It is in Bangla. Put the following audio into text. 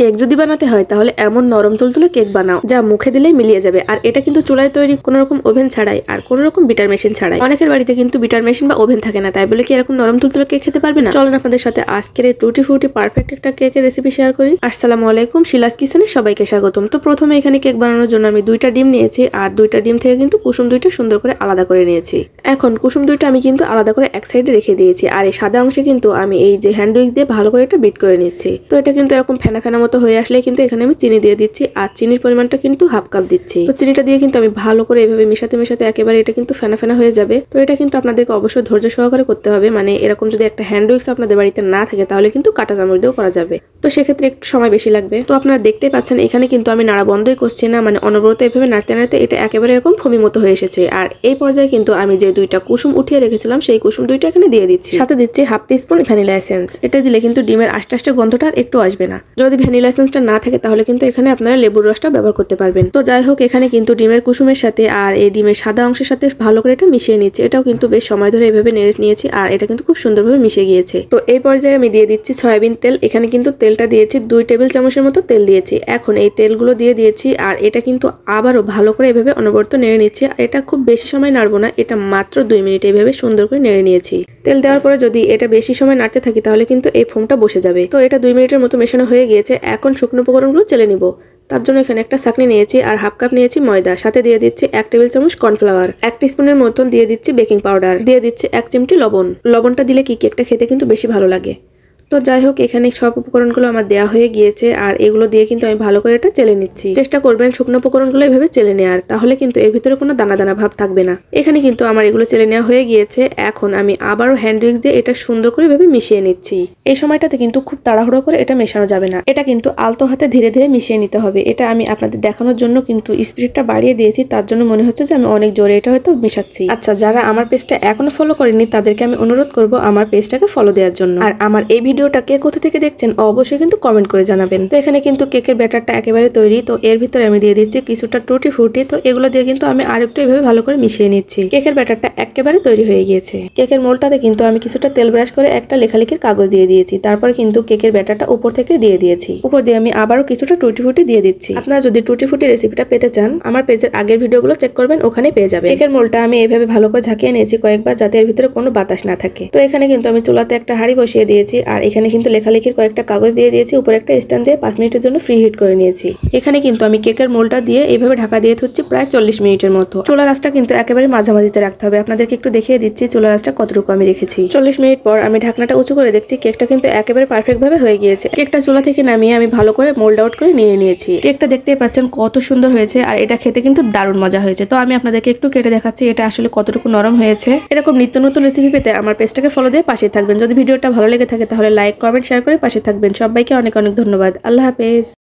কেক যদি বানাতে হয় তাহলে এমন নরম তুলতুলে কেক বানাও যা মুখে দিলেই মিলিয়ে যাবে। আর এটা কিন্তু চুলায় তৈরি, কোনো রকম ওভেন ছাড়াই আর কোনো রকম বিটার মেশিন ছাড়াই। অনেকের বাড়িতে কিন্তু বিটার মেশিন বা ওভেন থাকে না, তাই বলে কি এরকম নরম তুলতুলে কেক খেতে পারবে না? চলেন আপনাদের সাথে আজকের এই টুটি ফ্রুটি পারফেক্ট একটা কেকের রেসিপি শেয়ার করি। আসসালামু আলাইকুম, শিলাস কিচেনে সবাইকে স্বাগতম। তো প্রথমে এখানে কেক বানানোর জন্য আমি 2টা ডিম নিয়েছি, আর 2টা ডিম থেকে কিন্তু কুসুম 2টা সুন্দর করে আলাদা করে নিয়েছি। এখন কুসুম 2টা আমি কিন্তু আলাদা করে এক সাইডে রেখে দিয়েছি, আর এই সাদা অংশে কিন্তু আমি এই যে হ্যান্ড উইক্স দিয়ে ভালো করে একটা বিট করে নিচ্ছি। তো এটা কিন্তু এরকম ফেনা ফেনা মতো হয়ে আসলে কিন্তু এখানে আমি চিনি দিয়ে দিচ্ছি, আর চিনির পরিমাণটা কিন্তু হাফ কাপ দিচ্ছি। তো চিনিটা দিয়ে কিন্তু আমি ভালো করে এভাবে মেশাতে মেশাতে একেবারে এটা কিন্তু ফেনা ফেনা হয়ে যাবে। তো এটা কিন্তু আপনাদেরকে অবশ্যই ধৈর্য সহকারে করতে হবে। মানে এরকম যদি একটা হ্যান্ড উইক্স আপনাদের বাড়িতে না থাকে তাহলে কিন্তু কাঁটা চামচ দিয়েও করা যাবে, তো সেক্ষেত্রে একটু সময় বেশি লাগবে। তো আপনারা দেখতে পাচ্ছেন এখানে কিন্তু আমি নাড়া বন্ধই করছি না, মানে অনবরত এভাবে নাড়তে নাড়তে এটা একেবারে এরকম ফমি মতো হয়ে এসেছে। আর এই পর্যায়ে কিন্তু আমি যে 2টা কুসুম উঠিয়ে রেখেছিলাম সেই কুসুম 2টা এখানে দিয়ে দিচ্ছি, সাথে দিচ্ছি হাফ টিস্পুন ভ্যানিলা এসেন্স। এটা দিলে কিন্তু ডিমের আস্তে আস্তে গন্ধটা আর একটু আসবে না। যদি ভ্যানিলা এসেন্সটা না থাকে তাহলে কিন্তু এখানে আপনারা লেবুর রসটা ব্যবহার করতে পারবেন। তো যাই হোক, এখানে কিন্তু ডিমের কুসুমের সাথে আর এই ডিমের সাদা অংশের সাথে ভালো করে এটা মিশিয়ে নিচ্ছি। এটাও কিন্তু বেশ সময় ধরে এভাবে নেড়ে নিয়েছি, আর এটা কিন্তু খুব সুন্দরভাবে মিশে গিয়েছে। তো এই পর্যায়ে আমি দিয়ে দিচ্ছি সয়াবিন তেল। এখানে কিন্তু তেলটা দিয়েছি 2 টেবিল চামচের মতো তেল দিয়েছি। এখন এই তেলগুলো দিয়ে দিয়েছি, আর এটা কিন্তু আবারও ভালো করে এভাবে অনবরত নেড়ে নিচ্ছি। এটা খুব বেশি সময় নাড়বো না, এটা মাত্র 2 মিনিট এভাবে সুন্দর করে নেড়ে নিয়েছি। তেল দেওয়ার পরে যদি এটা বেশি সময় নাড়তে থাকি তাহলে কিন্তু এই ফোমটা বসে যাবে। তো এটা 2 মিনিটের মতো মেশানো হয়ে গিয়েছে। এখন শুকনো উপকরণগুলো চেলে নিব। তার জন্য এখানে একটা ছাঁকনি নিয়েছি, আর হাফ কাপ নিয়েছি ময়দা, সাথে দিয়ে দিচ্ছি 1 টেবিল চামচ কর্নফ্লাওয়ার, 1 টিস্পুনের মতন দিয়ে দিচ্ছি বেকিং পাউডার, দিয়ে দিচ্ছি 1 চিমটি লবণ। লবণটা দিলে কি কেকটা খেতে কিন্তু বেশি ভালো লাগে। তো যাই হোক, এখানে সব উপকরণগুলো আমার দেওয়া হয়ে গিয়েছে, আর এগুলো দিয়ে কিন্তু আমি ভালো করে এটা চেলে নিচ্ছি। চেষ্টা করবেন শুকনো উপকরণগুলো এভাবে চেলে নেওয়ার, তাহলে কিন্তু এর ভিতরে কোনো দানা দানা ভাব থাকবে না। এখানে কিন্তু আমার এগুলো চেলে নেওয়া হয়ে গিয়েছে। এখন আমি আবারও হ্যান্ড উইক্স দিয়ে এটা সুন্দর করে এভাবে মিশিয়ে নিচ্ছি। এই সময়টাতে কিন্তু খুব তাড়াহুড়ো করে এটা মেশানো যাবে না, এটা কিন্তু আলতো হাতে ধীরে ধীরে মিশিয়ে নিতে হবে। এটা আমি আপনাদের দেখানোর জন্য কিন্তু স্পিডটা বাড়িয়ে দিয়েছি, তার জন্য মনে হচ্ছে যে আমি অনেক জোরে এটা হয়তো মিশাচ্ছি। আচ্ছা, যারা আমার পেজটা এখনো ফলো করেনি তাদেরকে আমি অনুরোধ করব আমার পেজটাকে ফলো দেওয়ার জন্য। আর আমার এই ভিডিওটা কে কোথা থেকে দেখছেন অবশ্যই কিন্তু কমেন্ট করে জানাবেন। তো এখানে কিন্তু কেকের ব্যাটারটা একেবারে তৈরি। তো এর ভিতরে আমি দিয়ে দিচ্ছি কিছুটা টুটি ফ্রুটি। তো এগুলো দিয়ে কিন্তু আমি আরেকটু এভাবে ভালো করে মিশিয়ে নিচ্ছি। কেকের ব্যাটারটা একেবারে তৈরি হয়ে গিয়েছে। কেকের মোলটাতে কিন্তু আমি কিছুটা তেল ব্রাশ করে একটা লেখালেখির কাগজ দিয়ে দিয়েছি। তারপর কিন্তু কেকের ব্যাটারটা উপর থেকে দিয়ে দিয়েছি। উপর দিয়ে আমি আবারও কিছুটা টুটি ফ্রুটি দিয়ে দিচ্ছি। আপনারা যদি টুটি ফ্রুটি রেসিপিটা পেতে চান আমার পেজের আগের ভিডিওগুলো চেক করবেন, ওখানে পেয়ে যাবেন। কেকের মোলটা আমি এইভাবে ভালো করে ঝাঁকিয়ে নিয়েছি কয়েকবার, যাতে এর ভিতরে কোনো বাতাস না থাকে। তো এখানে কিন্তু আমি চুলাতে একটা হাঁড়ি বসিয়ে দিয়েছি, আর এখানে কিন্তু লেখালেখির কয়েকটা কাগজ দিয়ে দিয়েছি। উপরে একটা স্ট্যান্ড দিয়ে 5 মিনিটের জন্য ফ্রি হিট করে নিয়েছি। এখানে কিন্তু আমি কেকের মোলটা দিয়ে এইভাবে ঢাকা দিয়ে হচ্ছে প্রায় 40 মিনিটের মতো। চুলার আঁচটা কিন্তু একেবারে মাঝামাঝিতে রাখতে হবে। আপনাদেরকে একটু দেখিয়ে দিচ্ছি চুলার আঁচটা কতটুকু আমি রেখেছি। 40 মিনিট পর আমি ঢাকনাটা উঁচু করে দেখছি কেকটা কিন্তু একেবারে পারফেক্ট ভাবে হয়ে গিয়েছে। কেকটা চুলা থেকে নামিয়ে আমি ভালো করে মোল্ড আউট করে নিয়ে নিয়েছি। কেকটা দেখতেই পাচ্ছেন কত সুন্দর হয়েছে, আর এটা খেতে কিন্তু দারুণ মজা হয়েছে। তো আমি আপনাদেরকে একটু কেটে দেখাচ্ছি এটা আসলে কতটুকু নরম হয়েছে। এরকম নিত্য নতুন রেসিপি পেতে আমার পেজটাকে ফলো দিয়ে পাশে থাকবেন। যদি ভিডিওটা ভালো লেগে থাকে তাহলে লাইক, কমেন্ট, শেয়ার করে পাশে থাকবেন। সবাইকে অনেক অনেক ধন্যবাদ। আল্লাহ হাফেজ।